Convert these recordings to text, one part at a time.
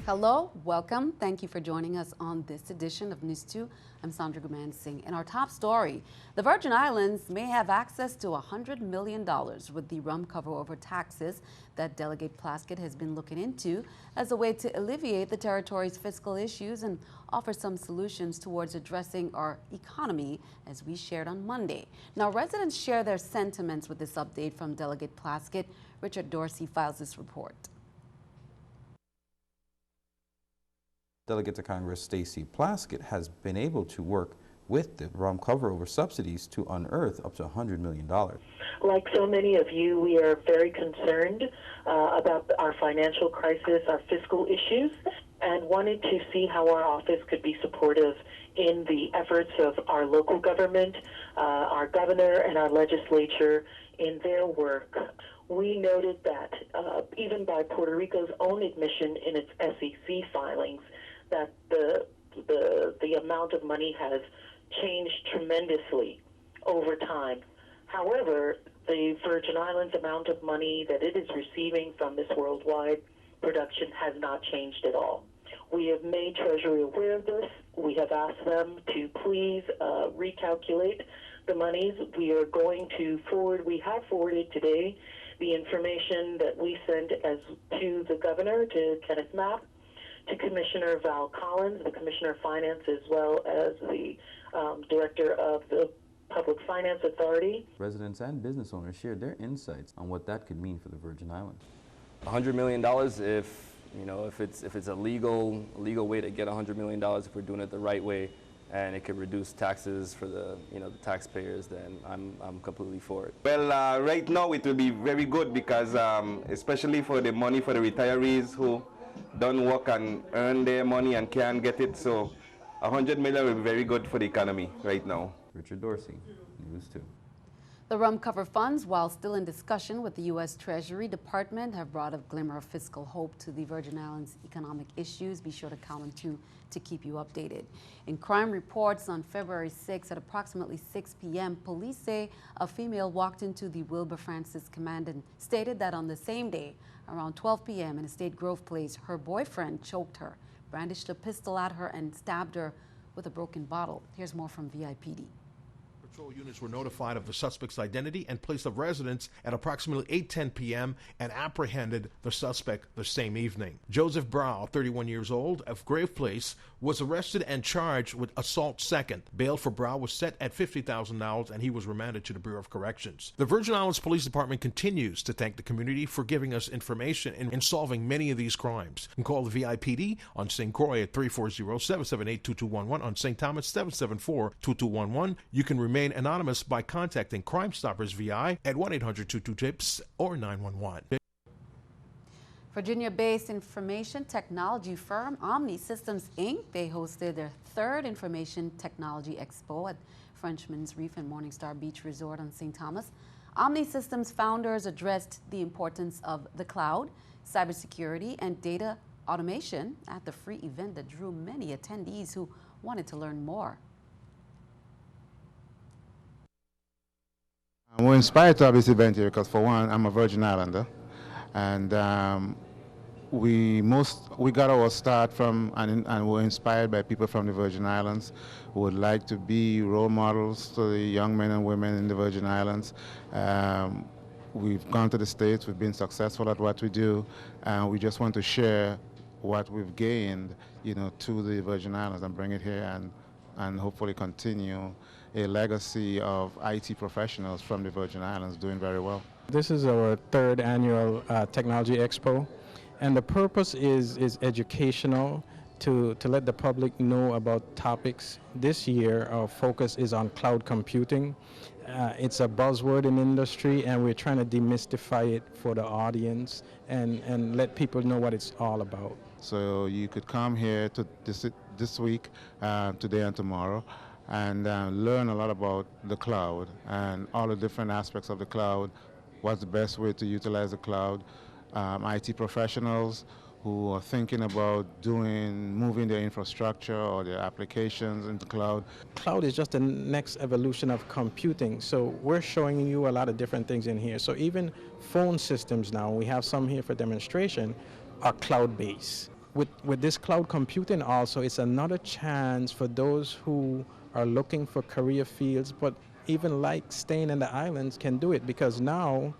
Hello, welcome. Thank you for joining us on this edition of NEWS2. I'm Sandra Guman-Singh. In our top story, the Virgin Islands may have access to $100 million with the rum cover-over taxes that Delegate Plaskett has been looking into as a way to alleviate the territory's fiscal issues and offer some solutions towards addressing our economy, as we shared on Monday. Now, residents share their sentiments with this update from Delegate Plaskett. Richard Dorsey files this report. Delegate to Congress Stacey Plaskett has been able to work with the rum cover-over subsidies to unearth up to $100 million. Like so many of you, we are very concerned about our financial crisis, our fiscal issues, and wanted to see how our office could be supportive in the efforts of our local government, our governor, and our legislature in their work. We noted that even by Puerto Rico's own admission in its SEC filings, that the amount of money has changed tremendously over time. However, the Virgin Islands amount of money that it is receiving from this worldwide production has not changed at all. We have made Treasury aware of this. We have asked them to please recalculate the monies. We are going to we have forwarded today the information that we sent to the governor, to Kenneth Mapp, to Commissioner Val Collins, the Commissioner of Finance, as well as the Director of the Public Finance Authority. Residents and business owners shared their insights on what that could mean for the Virgin Islands. $100 million if it's a legal way to get $100 million, if we're doing it the right way, and it could reduce taxes for the the taxpayers, then I'm completely for it. Well, right now it will be very good because especially for the money for the retirees who don't work and earn their money and can't get it, so $100 million will be very good for the economy right now. Richard Dorsey, NEWS2. The rum cover funds, while still in discussion with the U.S. Treasury Department, have brought a glimmer of fiscal hope to the Virgin Islands' economic issues. Be sure to count on to keep you updated. In crime reports on February 6 at approximately 6 p.m., police say a female walked into the Wilbur Francis Command and stated that on the same day, around 12 p.m. in Estate Grove Place, her boyfriend choked her, brandished a pistol at her, and stabbed her with a broken bottle. Here's more from VIPD. Patrol units were notified of the suspect's identity and place of residence at approximately 8:10 p.m. and apprehended the suspect the same evening. Joseph Brow, 31 years old, of Grave Place, was arrested and charged with assault second. Bail for Brow was set at $50,000 and he was remanded to the Bureau of Corrections. The Virgin Islands Police Department continues to thank the community for giving us information in solving many of these crimes. You can call the VIPD on St. Croix at 340-778-2211, on St. Thomas 774-2211. You can remain anonymous by contacting Crime Stoppers VI at 1-800-22-TIPS or 911. Virginia-based information technology firm Omni Systems Inc. They hosted their third Information Technology Expo at Frenchman's Reef and Morningstar Beach Resort on St. Thomas. Omni Systems founders addressed the importance of the cloud, cybersecurity, and data automation at the free event that drew many attendees who wanted to learn more. We're inspired to have this event here because, for one, I'm a Virgin Islander, and we got our start from and we're inspired by people from the Virgin Islands who would like to be role models to the young men and women in the Virgin Islands. We've gone to the States, we've been successful at what we do, and we just want to share what we've gained, to the Virgin Islands and bring it here and hopefully continue a legacy of IT professionals from the Virgin Islands doing very well. This is our third annual Technology Expo, and the purpose is educational to let the public know about topics. This year our focus is on cloud computing. It's a buzzword in industry, and we're trying to demystify it for the audience and let people know what it's all about. So you could come here to this week, today and tomorrow, and learn a lot about the cloud and all the different aspects of the cloud, what's the best way to utilize the cloud. IT professionals who are thinking about moving their infrastructure or their applications into cloud. Cloud is just the next evolution of computing, so we're showing you a lot of different things in here. So even phone systems now, we have some here for demonstration, are cloud-based. with this cloud computing also, it's another chance for those who are looking for career fields, but even like staying in the islands can do it, because now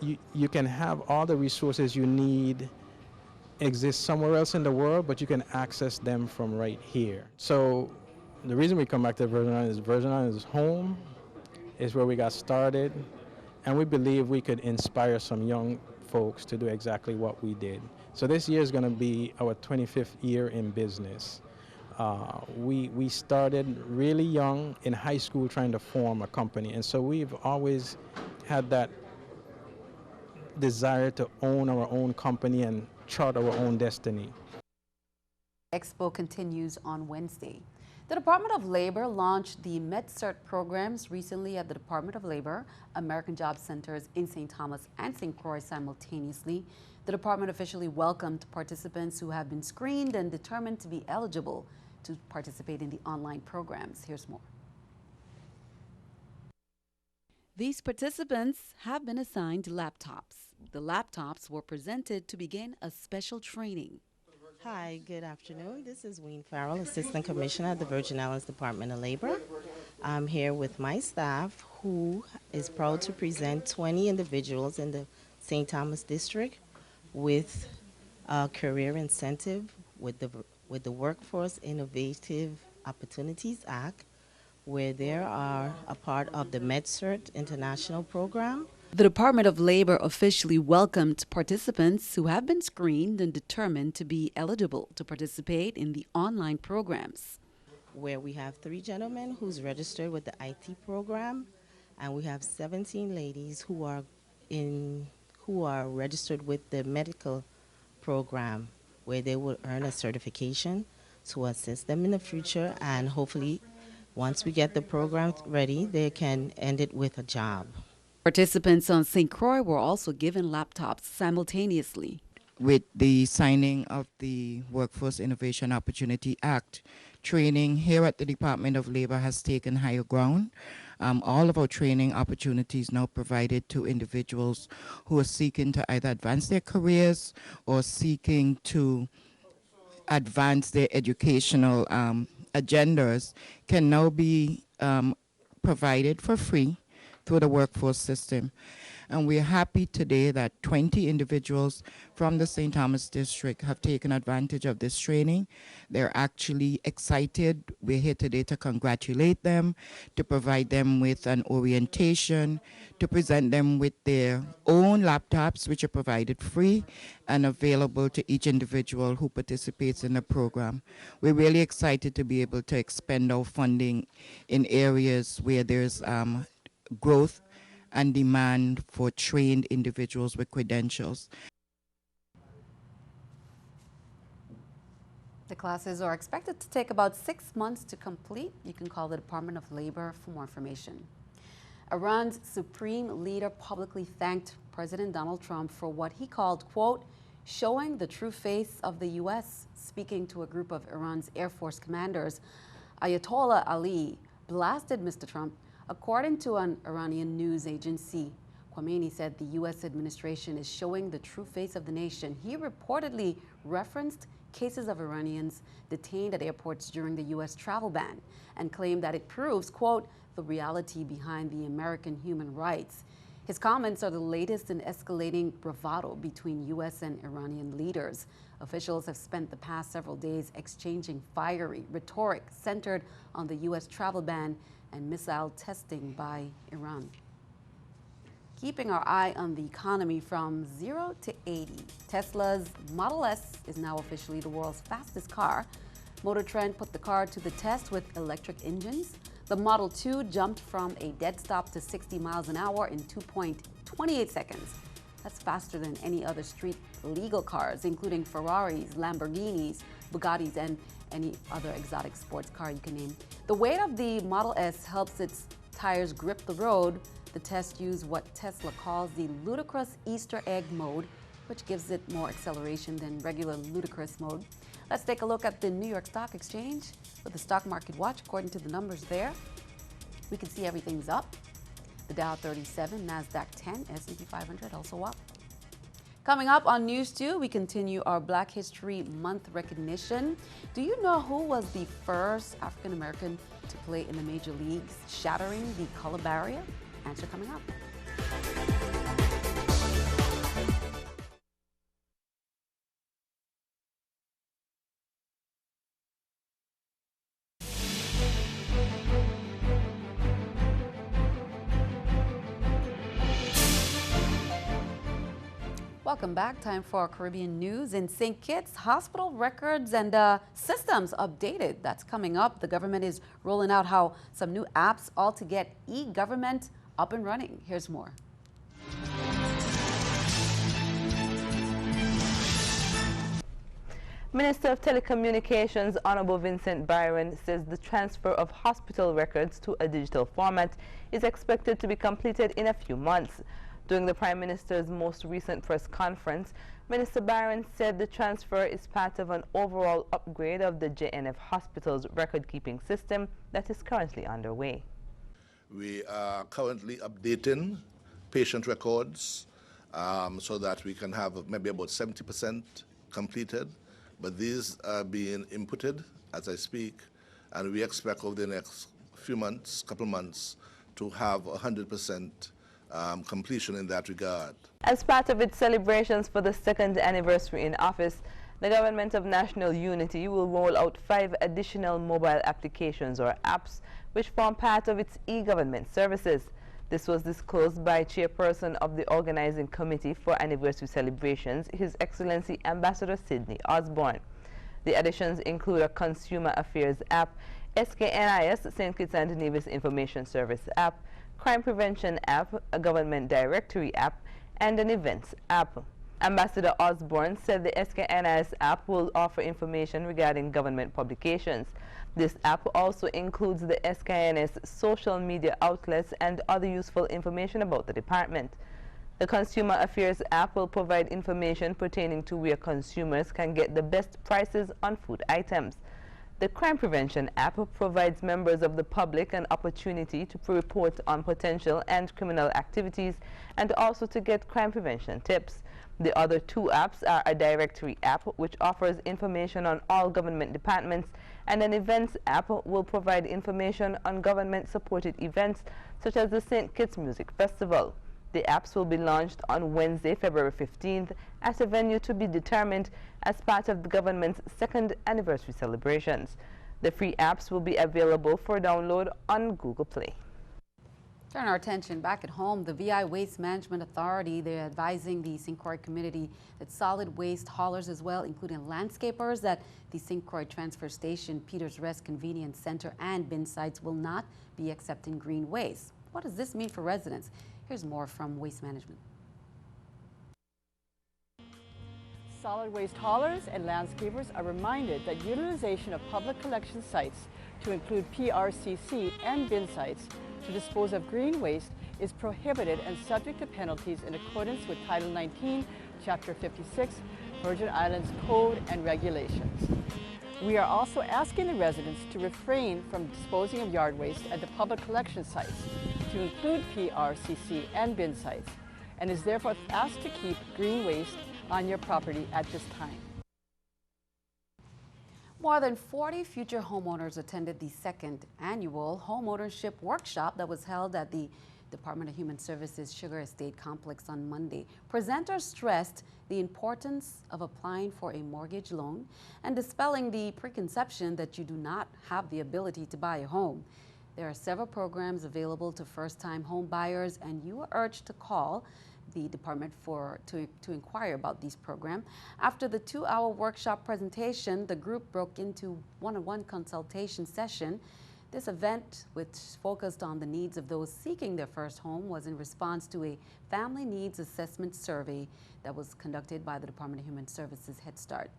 you can have all the resources you need exist somewhere else in the world, but you can access them from right here. So the reason we come back to Virgin Islands is Virgin Islands is home, is where we got started, and we believe we could inspire some young folks to do exactly what we did. So this year is going to be our 25th year in business. We started really young in high school trying to form a company, and so we've always had that desire to own our own company and chart our own destiny. Expo continues on Wednesday. The Department of Labor launched the MedCert programs recently at the Department of Labor, American Job Centers in St. Thomas and St. Croix simultaneously. The department officially welcomed participants who have been screened and determined to be eligible to participate in the online programs. Here's more. These participants have been assigned laptops. The laptops were presented to begin a special training. Hi, good afternoon. This is Wayne Farrell, Assistant Commissioner at the Virgin Islands Department of Labor. I'm here with my staff, who is proud to present 20 individuals in the St. Thomas District with a career incentive with the Workforce Innovative Opportunities Act, where they are a part of the MedCert International Program. The Department of Labor officially welcomed participants who have been screened and determined to be eligible to participate in the online programs. Where we have 3 gentlemen who's registered with the IT program, and we have 17 ladies who are registered with the medical program, where they will earn a certification to assist them in the future, and hopefully once we get the program ready, they can end it with a job. Participants on St. Croix were also given laptops simultaneously. With the signing of the Workforce Innovation Opportunity Act, training here at the Department of Labor has taken higher ground. All of our training opportunities now provided to individuals who are seeking to either advance their careers or seeking to advance their educational agendas can now be provided for free through the workforce system. And we're happy today that 20 individuals from the St. Thomas District have taken advantage of this training. They're actually excited. We're here today to congratulate them, to provide them with an orientation, to present them with their own laptops, which are provided free and available to each individual who participates in the program. We're really excited to be able to expend our funding in areas where there's growth and demand for trained individuals with credentials. The classes are expected to take about 6 months to complete. You can call the Department of Labor for more information. Iran's supreme leader publicly thanked President Donald Trump for what he called, quote, showing the true face of the U.S. Speaking to a group of Iran's Air Force commanders, Ayatollah Ali blasted Mr. Trump. According to an Iranian news agency, Khomeini said the U.S. administration is showing the true face of the nation. He reportedly referenced cases of Iranians detained at airports during the U.S. travel ban and claimed that it proves, quote, the reality behind the American human rights. His comments are the latest in escalating bravado between U.S. and Iranian leaders. Officials have spent the past several days exchanging fiery rhetoric centered on the U.S. travel ban and missile testing by Iran. Keeping our eye on the economy from 0 to 80, Tesla's Model S is now officially the world's fastest car. Motor Trend put the car to the test with electric engines. The Model 2 jumped from a dead stop to 60 miles an hour in 2.28 seconds. That's faster than any other street legal cars, including Ferraris, Lamborghinis, Bugattis, and any other exotic sports car you can name. The weight of the Model S helps its tires grip the road. The test used what Tesla calls the ludicrous Easter egg mode, which gives it more acceleration than regular ludicrous mode. Let's take a look at the New York Stock Exchange with the Stock Market Watch. According to the numbers there, we can see everything's up. The Dow 37, NASDAQ 10, S&P 500 also up. Coming up on News 2, we continue our Black History Month recognition. Do you know who was the first African American to play in the major leagues, shattering the color barrier? Answer coming up. Welcome back. Time for our Caribbean news. In St. Kitts, hospital records and systems updated. That's coming up. The government is rolling out how some new apps all to get e-government up and running. Here's more. Minister of Telecommunications Honorable Vincent Byron says the transfer of hospital records to a digital format is expected to be completed in a few months. During the Prime Minister's most recent press conference, Minister Byron said the transfer is part of an overall upgrade of the JNF Hospital's record-keeping system that is currently underway. We are currently updating patient records so that we can have maybe about 70% completed, but these are being inputted as I speak, and we expect over the next few months, couple months, to have 100% completion in that regard. As part of its celebrations for the second anniversary in office, the Government of National Unity will roll out 5 additional mobile applications or apps which form part of its e-government services. This was disclosed by Chairperson of the Organizing Committee for Anniversary Celebrations, His Excellency Ambassador Sidney Osborne. The additions include a Consumer Affairs app, SKNIS, St. Kitts and Nevis Information Service app, Crime Prevention app, a Government Directory app, and an Events app. Ambassador Osborne said the SKNIS app will offer information regarding government publications. This app also includes the SKNIS social media outlets and other useful information about the department. The Consumer Affairs app will provide information pertaining to where consumers can get the best prices on food items. The Crime Prevention app provides members of the public an opportunity to report on potential and criminal activities and also to get crime prevention tips. The other 2 apps are a directory app, which offers information on all government departments, and an events app will provide information on government-supported events such as the St. Kitts Music Festival. The apps will be launched on Wednesday, February 15th at a venue to be determined as part of the government's second anniversary celebrations. The free apps will be available for download on Google Play. Turn our attention back at home. The VI Waste Management Authority, they're advising the St. Croix community that solid waste haulers as well, including landscapers at the St. Croix Transfer Station, Peters Rest Convenience Center, and bin sites will not be accepting green waste. What does this mean for residents? Here's more from Waste Management. Solid waste haulers and landscapers are reminded that utilization of public collection sites to include PRCC and bin sites to dispose of green waste is prohibited and subject to penalties in accordance with Title 19, Chapter 56, Virgin Islands Code and Regulations. We are also asking the residents to refrain from disposing of yard waste at the public collection sites, to include PRCC and bin sites, and is therefore asked to keep green waste on your property at this time. More than 40 future homeowners attended the second annual homeownership workshop that was held at the Department of Human Services Sugar Estate Complex on Monday. Presenters stressed the importance of applying for a mortgage loan and dispelling the preconception that you do not have the ability to buy a home. There are several programs available to first-time home buyers, and you are urged to call the department to inquire about these programs. After the 2-hour workshop presentation, the group broke into one-on-one consultation session. This event, which focused on the needs of those seeking their first home, was in response to a family needs assessment survey that was conducted by the Department of Human Services Head Start.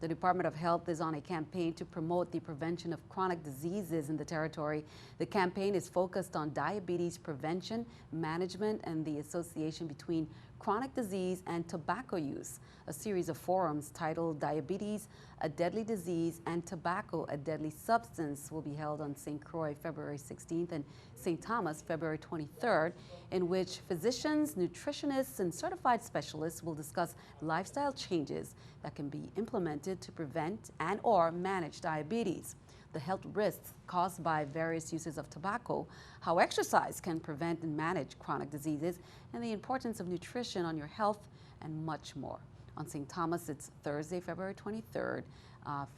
The Department of Health is on a campaign to promote the prevention of chronic diseases in the territory. The campaign is focused on diabetes prevention, management, and the association between Chronic Disease and Tobacco Use. A series of forums titled Diabetes, a Deadly Disease, and Tobacco, a Deadly Substance will be held on St. Croix February 16th and St. Thomas February 23rd, in which physicians, nutritionists, and certified specialists will discuss lifestyle changes that can be implemented to prevent and or manage diabetes, the health risks caused by various uses of tobacco, how exercise can prevent and manage chronic diseases, and the importance of nutrition on your health, and much more. On St. Thomas, it's Thursday, February 23rd,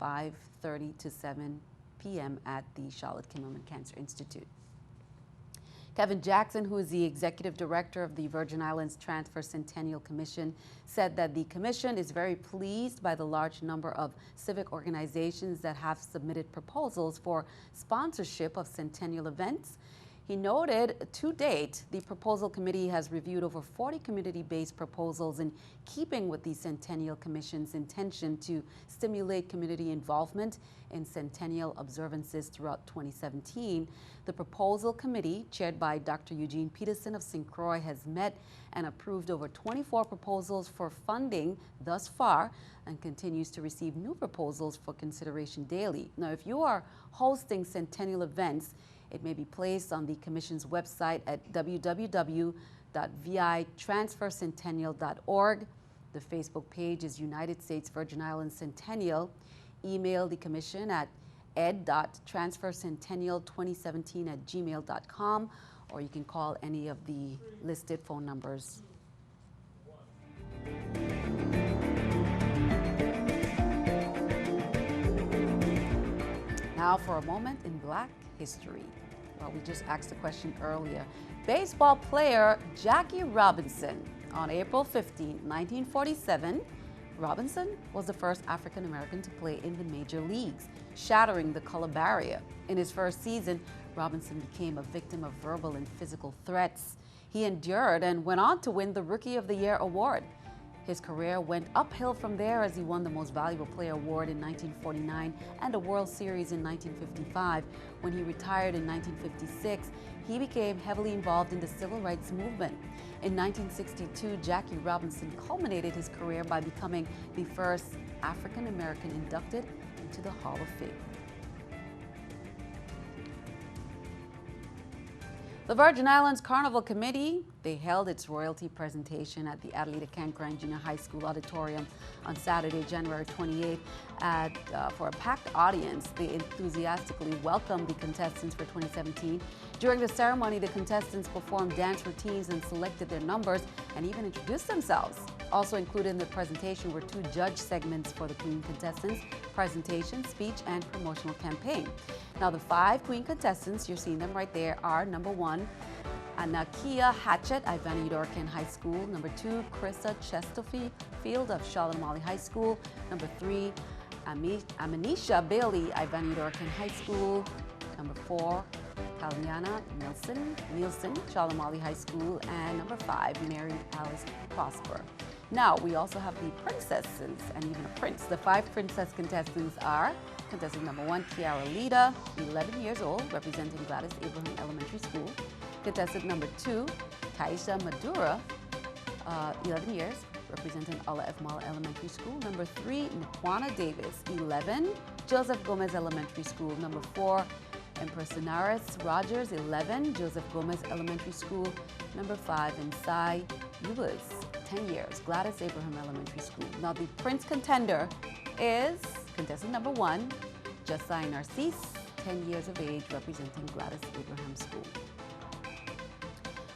5:30 to 7 p.m. at the Charlotte Kimmelman Cancer Institute. Kevin Jackson, who is the executive director of the Virgin Islands Transfer Centennial Commission, said that the commission is very pleased by the large number of civic organizations that have submitted proposals for sponsorship of centennial events. He noted, to date, the proposal committee has reviewed over 40 community-based proposals in keeping with the Centennial Commission's intention to stimulate community involvement in centennial observances throughout 2017. The proposal committee, chaired by Dr. Eugene Peterson of St. Croix, has met and approved over 24 proposals for funding thus far and continues to receive new proposals for consideration daily. Now, if you are hosting centennial events, it may be placed on the Commission's website at www.vitransfercentennial.org. The Facebook page is United States Virgin Islands Centennial. Email the Commission at ed.transfercentennial2017@gmail.com, or you can call any of the listed phone numbers. Now for a moment in Black history. Well, we just asked the question earlier. Baseball player Jackie Robinson. On April 15, 1947, Robinson was the first African American to play in the major leagues, shattering the color barrier. In his first season, Robinson became a victim of verbal and physical threats. He endured and went on to win the Rookie of the Year award. His career went uphill from there as he won the Most Valuable Player award in 1949 and a World Series in 1955. When he retired in 1956, he became heavily involved in the civil rights movement. In 1962, Jackie Robinson culminated his career by becoming the first African American inducted into the Hall of Fame. The Virgin Islands Carnival Committee, they held its royalty presentation at the Adelita Cancran Junior High School auditorium on Saturday, January 28th. For a packed audience, they enthusiastically welcomed the contestants for 2017. During the ceremony, the contestants performed dance routines and selected their numbers and even introduced themselves. Also included in the presentation were 2 judge segments for the Queen contestants: presentation, speech, and promotional campaign. Now, the 5 Queen contestants, you're seeing them right there, are number 1, Anakia Hatchett, Ivana Udorcan High School. Number 2, Krista Chesterfield of Charlotte Molly High School. Number 3, Amanisha Bailey, Ivana Udorcan High School. Number 4, Kaliana Nielsen, Charlotte Molly High School. And number 5, Mary Alice Prosper. Now, we also have the princesses and even a prince. The 5 princess contestants are contestant number 1, Kiara Lita, 11 years old, representing Gladys Abraham Elementary School. Contestant number 2, Taisha Madura, 11 years, representing Ala F. Mala Elementary School. Number 3, Nikwana Davis, 11, Joseph Gomez Elementary School. Number 4, Impressionaris Rogers, 11, Joseph Gomez Elementary School. Number 5, Insai Ubas, 10 years, Gladys Abraham Elementary School. Now, the prince contender is contestant number 1, Josiah Narcisse, 10 years of age, representing Gladys Abraham School.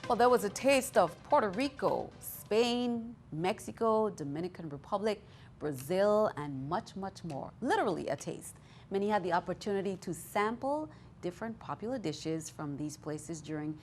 Well, there was a taste of Puerto Rico, Spain, Mexico, Dominican Republic, Brazil, and much, much more. Literally a taste. Many had the opportunity to sample different popular dishes from these places during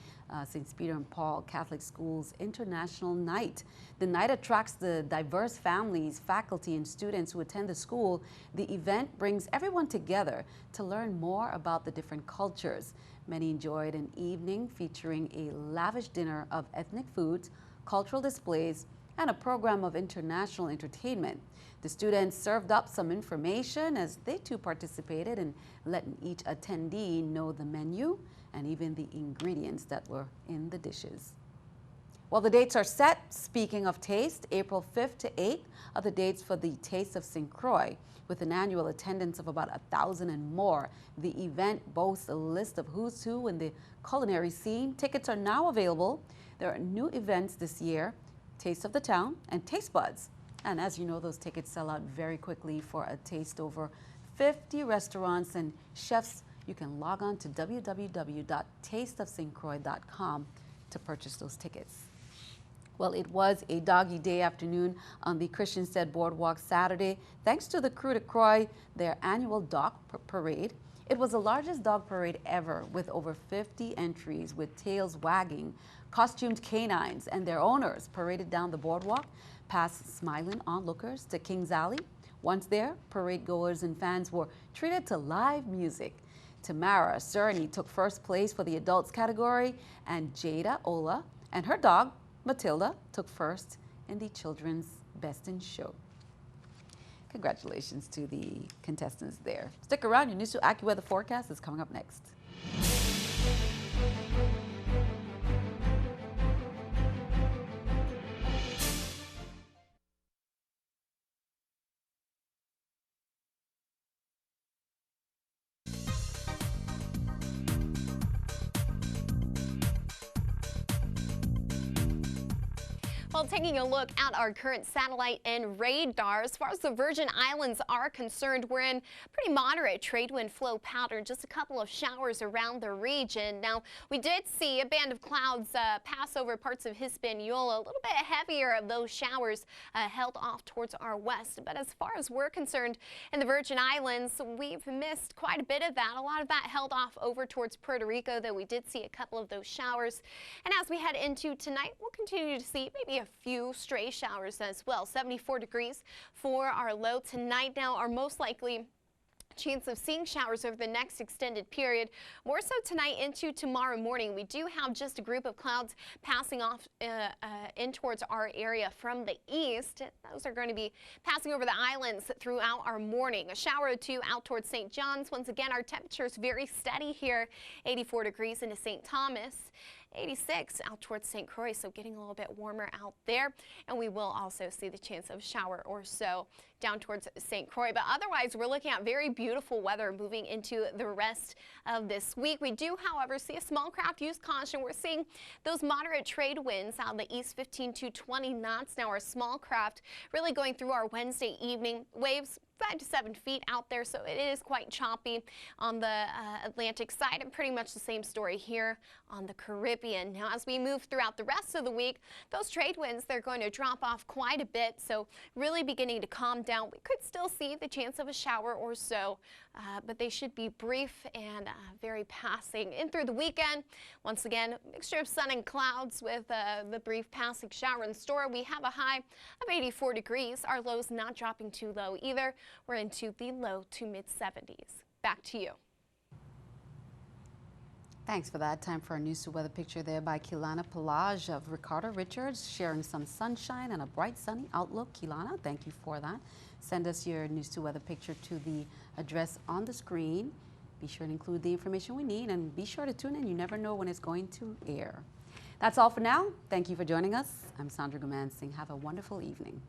St. Peter and Paul Catholic School's International Night. The night attracts the diverse families, faculty, and students who attend the school. The event brings everyone together to learn more about the different cultures. Many enjoyed an evening featuring a lavish dinner of ethnic foods, cultural displays, and a program of international entertainment. The students served up some information as they too participated in letting each attendee know the menu and even the ingredients that were in the dishes. Well, the dates are set. Speaking of taste, April 5th to 8th are the dates for the Taste of St. Croix. With an annual attendance of about 1,000 and more, the event boasts a list of who's who in the culinary scene. Tickets are now available. There are new events this year, Taste of the Town and Taste Buds. And as you know, those tickets sell out very quickly for a taste. Over 50 restaurants and chefs. You can log on to www.tasteofstcroix.com to purchase those tickets. Well, it was a doggy day afternoon on the Christiansted Boardwalk Saturday, thanks to the Crew de Croix, their annual dog parade. It was the largest dog parade ever, with over 50 entries with tails wagging. Costumed canines and their owners paraded down the boardwalk, past smiling onlookers to Kings Alley. Once there, parade goers and fans were treated to live music. Tamara Cerny took first place for the adults category, and Jada Ola and her dog, Matilda, took first in the Children's Best in Show. Congratulations to the contestants there. Stick around, your News 2 AccuWeather forecast is coming up next. Well, taking a look at our current satellite and radar, as far as the Virgin Islands are concerned, we're in pretty moderate trade wind flow pattern, just a couple of showers around the region. Now, we did see a band of clouds pass over parts of Hispaniola, a little bit heavier of those showers held off towards our west. But as far as we're concerned in the Virgin Islands, we've missed quite a bit of that. A lot of that held off over towards Puerto Rico, though we did see a couple of those showers. And as we head into tonight, we'll continue to see maybe a few stray showers as well. 74 degrees for our low tonight. Now, our most likely chance of seeing showers over the next extended period. More so tonight into tomorrow morning. We do have just a group of clouds passing off in towards our area from the east. Those are going to be passing over the islands throughout our morning. A shower or two out towards St. John's. Once again, our temperature is very steady here. 84 degrees into St. Thomas. 86 out towards St. Croix, so getting a little bit warmer out there. And we will also see the chance of shower or so down towards St. Croix. But otherwise, we're looking at very beautiful weather moving into the rest of this week. We do, however, see a small craft use caution. We're seeing those moderate trade winds out in the east 15 to 20 knots. Now our small craft really going through our Wednesday evening. Waves 5 to 7 feet out there, so it is quite choppy on the Atlantic side, and pretty much the same story here on the Caribbean. Now, as we move throughout the rest of the week, those trade winds, they're going to drop off quite a bit, so really beginning to calm down. We could still see the chance of a shower or so, but they should be brief and very passing. In through the weekend, once again, mixture of sun and clouds with the brief passing shower in store. We have a high of 84 degrees. Our lows not dropping too low either. We're into the low to mid 70s. Back to you. Thanks for that. Time for our News 2 weather picture there by Kilana Pelage of Ricardo Richards, sharing some sunshine and a bright sunny outlook. Kilana, thank you for that. Send us your News 2 weather picture to the address on the screen. Be sure to include the information we need, and be sure to tune in. You never know when it's going to air. That's all for now. Thank you for joining us. I'm Sandra Gumansing. Have a wonderful evening.